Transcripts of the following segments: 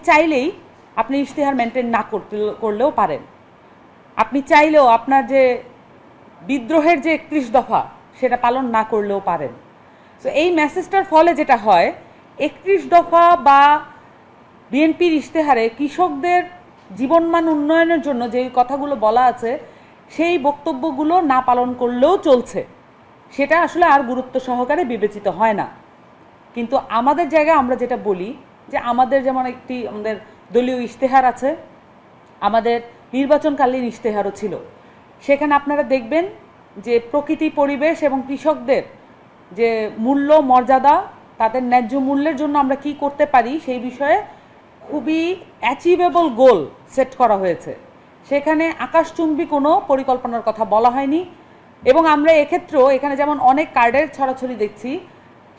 চাইলেই আপনি ইশতেহার মেনটেন না করলেও পারেন। আপনি চাইলেও আপনার যে বিদ্রোহের যে 31 দফা সেটা পালন না করলেও পারেন। সো এই মেসেজটার ফলে যেটা হয়, 31 দফা বা বিএনপির ইশতেহারে কৃষকদের জীবনমান উন্নয়নের জন্য যে কথাগুলো বলা আছে সেই বক্তব্যগুলো না পালন করলেও চলছে, সেটা আসলে আর গুরুত্ব সহকারে বিবেচিত হয় না। কিন্তু আমাদের জায়গায় আমরা যেটা বলি যে আমাদের যেমন আমাদের দলীয় ইশতেহার আছে, আমাদের নির্বাচনকালীন ইশতেহারও ছিল। সেখানে আপনারা দেখবেন যে প্রকৃতি, পরিবেশ এবং কৃষকদের যে মূল্য, মর্যাদা, তাদের ন্যায্য মূল্যের জন্য আমরা কি করতে পারি সেই বিষয়ে খুবই অ্যাচিভেবল গোল সেট করা হয়েছে। সেখানে আকাশচুম্বী কোনো পরিকল্পনার কথা বলা হয়নি। এবং আমরা এক্ষেত্রেও এখানে যেমন অনেক কার্ডের ছড়াছড়ি দেখছি,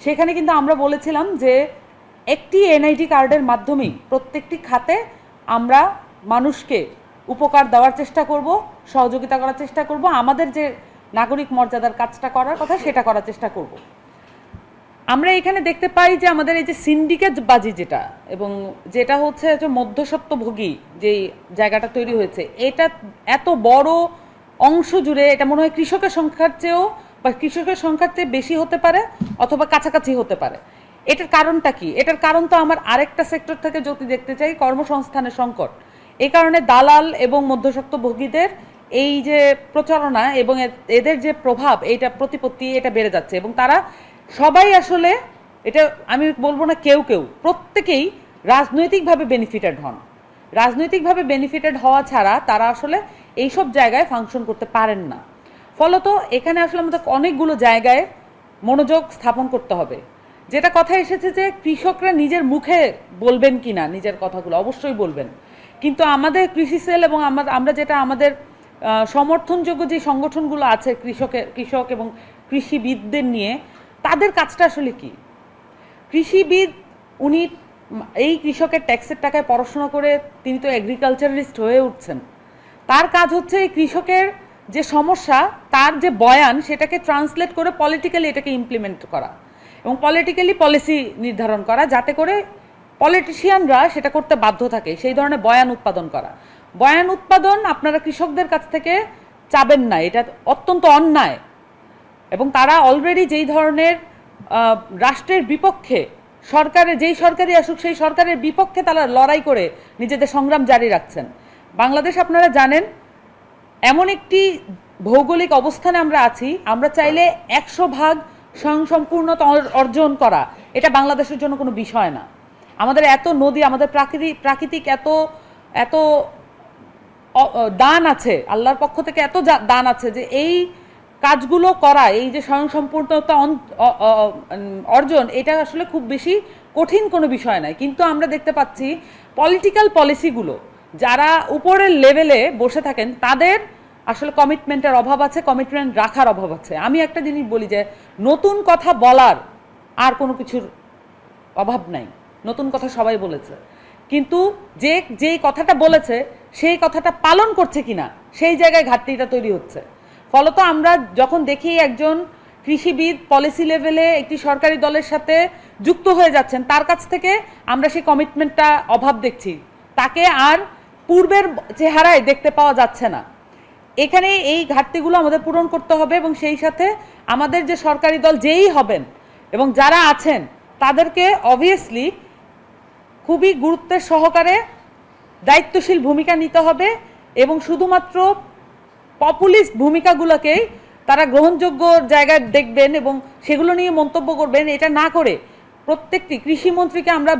সেখানে কিন্তু আমরা বলেছিলাম যে একটি এনআইডি কার্ডের মাধ্যমেই প্রত্যেকটি খাতে আমরা মানুষকে উপকার দেওয়ার চেষ্টা করব, সহযোগিতা করার চেষ্টা করব, আমাদের যে নাগরিক মর্যাদার কাজটা করার কথা সেটা করার চেষ্টা করব। আমরা এখানে দেখতে পাই যে আমাদের এই যে সিন্ডিকেট বাজি যেটা, এবং যেটা হচ্ছে যে মধ্যস্বত্বভোগী যেই জায়গাটা তৈরি হয়েছে, এটা এত বড় অংশ জুড়ে এটা মনে হয় কৃষকের সংখ্যার চেয়েও বা কৃষকের সংখ্যার চেয়ে বেশি হতে পারে অথবা কাছাকাছি হতে পারে। এটার কারণটা কি? এটার কারণ তো আমার আরেকটা সেক্টর থেকে যদি দেখতে চাই, কর্মসংস্থানের সংকট। এই কারণে দালাল এবং মধ্যস্বত্বভোগীদের এই যে প্রচারণা এবং এদের যে প্রভাব, এইটা প্রতিপত্তি, এটা বেড়ে যাচ্ছে। এবং তারা সবাই আসলে, এটা আমি বলবো না কেউ কেউ, প্রত্যেকেই রাজনৈতিকভাবে বেনিফিটেড হন। রাজনৈতিকভাবে বেনিফিটেড হওয়া ছাড়া তারা আসলে এইসব জায়গায় ফাংশন করতে পারেন না। ফলত এখানে আসলে আমাদের অনেকগুলো জায়গায় মনোযোগ স্থাপন করতে হবে। যেটা কথা এসেছে যে কৃষকরা নিজের মুখে বলবেন কি না নিজের কথাগুলো, অবশ্যই বলবেন। কিন্তু আমাদের কৃষি সেল এবং আমরা যেটা আমাদের সমর্থনযোগ্য যে সংগঠনগুলো আছে কৃষক এবং কৃষিবিদদের নিয়ে, তাদের কাজটা আসলে কি? কৃষিবিদ উনি এই কৃষকের ট্যাক্সের টাকায় পড়াশোনা করে তিনি তো এগ্রিকালচারিস্ট হয়ে উঠছেন। তার কাজ হচ্ছে এই কৃষকের যে সমস্যা, তার যে বয়ান, সেটাকে ট্রান্সলেট করে পলিটিক্যালি এটাকে ইমপ্লিমেন্ট করা এবং পলিটিক্যালি পলিসি নির্ধারণ করা, যাতে করে পলিটিশিয়ানরা সেটা করতে বাধ্য থাকে, সেই ধরনের বয়ান উৎপাদন করা। বয়ান উৎপাদন আপনারা কৃষকদের কাছ থেকে চাবেন না, এটা অত্যন্ত অন্যায়। এবং তারা অলরেডি যেই ধরনের রাষ্ট্রের বিপক্ষে, যেই সরকারই আসুক সেই সরকারের বিপক্ষে তারা লড়াই করে নিজেদের সংগ্রাম জারি রাখছেন। বাংলাদেশ আপনারা জানেন এমন একটি ভৌগোলিক অবস্থানে আমরা আছি, আমরা চাইলে 100% স্বয়ংসম্পূর্ণতা অর্জন করা এটা বাংলাদেশের জন্য কোনো বিষয় না। আমাদের এত নদী, আমাদের প্রাকৃতিক এত দান আছে, আল্লাহর পক্ষ থেকে এত দান আছে যে এই কাজগুলো করা, এই যে স্বয়ংসম্পূর্ণতা অর্জন, এটা আসলে খুব বেশি কঠিন কোনো বিষয় নয়। কিন্তু আমরা দেখতে পাচ্ছি পলিটিক্যাল পলিসিগুলো যারা উপরের লেভেলে বসে থাকেন তাদের আসলে কমিটমেন্টের অভাব আছে, কমিটমেন্ট রাখার অভাব আছে। আমি একটা জিনিস বলি যে নতুন কথা বলার আর কোনো কিছুর অভাব নাই, নতুন কথা সবাই বলেছে, কিন্তু যেই কথাটা বলেছে সেই কথাটা পালন করছে কিনা সেই জায়গায় ঘাটতিটা তৈরি হচ্ছে। ফলত আমরা যখন দেখি একজন কৃষিবিদ পলিসি লেভেলে একটি সরকারি দলের সাথে যুক্ত হয়ে যাচ্ছেন, তার কাছ থেকে আমরা সেই কমিটমেন্টটা অভাব দেখছি, তাকে আর পূর্বের চেহারায় দেখতে পাওয়া যাচ্ছে না। এখানে এই ঘাটতিগুলো আমাদের পূরণ করতে হবে এবং সেই সাথে আমাদের যে সরকারি দল যেই হবেন এবং যারা আছেন তাদেরকে অবভিয়াসলি খুবই গুরুত্বের সহকারে দায়িত্বশীল ভূমিকা নিতে হবে এবং শুধুমাত্র পপুলিস্ট ভূমিকাগুলোকেই তারা গ্রহণযোগ্য জায়গায় দেখবেন এবং সেগুলো নিয়ে মন্তব্য করবেন, এটা না করে প্রত্যেকটি কৃষিমন্ত্রীকে আমরা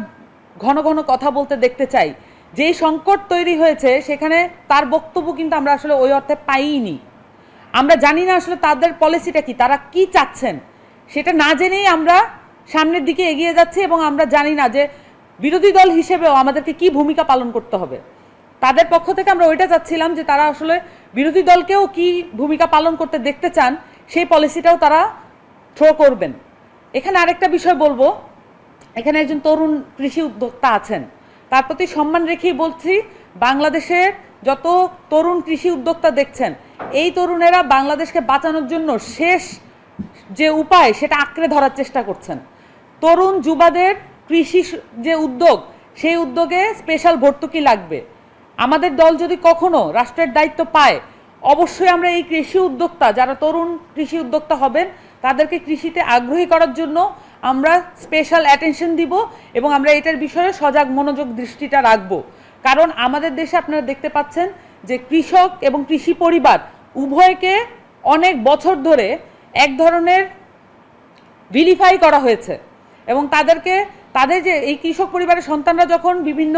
ঘন ঘন কথা বলতে দেখতে চাই। যেই সংকট তৈরি হয়েছে সেখানে তার বক্তব্য কিন্তু আমরা আসলে ওই অর্থে পাইনি। আমরা জানি না আসলে তাদের পলিসিটা কি, তারা কি চাচ্ছেন, সেটা না জেনেই আমরা সামনের দিকে এগিয়ে যাচ্ছি এবং আমরা জানি না যে বিরোধী দল হিসেবেও আমাদেরকে কি ভূমিকা পালন করতে হবে। তাদের পক্ষ থেকে আমরা ওইটা চাচ্ছিলাম যে তারা আসলে বিরোধী দলকেও কি ভূমিকা পালন করতে দেখতে চান সেই পলিসিটাও তারা থ্রো করবেন। এখানে আরেকটা বিষয় বলবো, এখানে একজন তরুণ কৃষি উদ্যোক্তা আছেন, তার প্রতি সম্মান রেখেই বলছি, বাংলাদেশের যত তরুণ কৃষি উদ্যোক্তা দেখছেন, এই তরুণেরা বাংলাদেশকে বাঁচানোর জন্য শেষ যে উপায় সেটা আঁকড়ে ধরার চেষ্টা করছেন। তরুণ যুবাদের কৃষি যে উদ্যোগ, সেই উদ্যোগে স্পেশাল ভর্তুকি লাগবে। আমাদের দল যদি কখনো রাষ্ট্রের দায়িত্ব পায়, অবশ্যই আমরা এই কৃষি উদ্যোক্তা, যারা তরুণ কৃষি উদ্যোক্তা হবেন, তাদেরকে কৃষিতে আগ্রহী করার জন্য আমরা স্পেশাল অ্যাটেনশন দিব এবং আমরা এটার বিষয়ে সজাগ মনোযোগ দৃষ্টিটা রাখবো। কারণ আমাদের দেশে আপনারা দেখতে পাচ্ছেন যে কৃষক এবং কৃষি পরিবার উভয়কে অনেক বছর ধরে এক ধরনের ভিলিফাই করা হয়েছে এবং তাদের যে এই কৃষক পরিবারের সন্তানরা যখন বিভিন্ন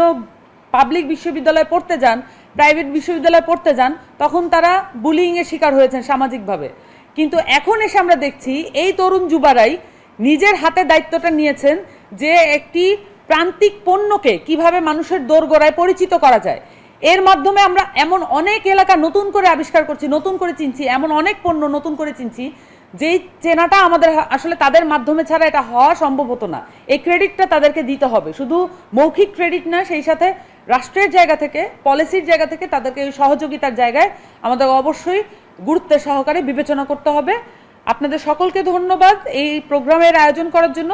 পাবলিক বিশ্ববিদ্যালয়ে পড়তে যান, প্রাইভেট বিশ্ববিদ্যালয়ে পড়তে যান, তখন তারা বুলিংয়ের শিকার হয়েছেন সামাজিকভাবে। কিন্তু এখন এসে আমরা দেখছি এই তরুণ যুবারাই নিজের হাতে দায়িত্বটা নিয়েছেন যে একটি প্রান্তিক পণ্যকে কিভাবে মানুষের দোরগোড়ায় পরিচিত করা যায়। এর মাধ্যমে আমরা এমন অনেক এলাকা নতুন করে আবিষ্কার করছি, নতুন করে চিনছি, এমন অনেক পণ্য নতুন করে চিনছি যেই চেনাটা আমাদের আসলে তাদের মাধ্যমে ছাড়া এটা হওয়া সম্ভব হতো না। এই ক্রেডিটটা তাদেরকে দিতে হবে, শুধু মৌখিক ক্রেডিট না, সেই সাথে রাষ্ট্রের জায়গা থেকে, পলিসির জায়গা থেকে তাদেরকে এই সহযোগিতার জায়গায় আমাদের অবশ্যই গুরুত্বের সহকারে বিবেচনা করতে হবে। আপনাদের সকলকে ধন্যবাদ এই প্রোগ্রামের আয়োজন করার জন্য।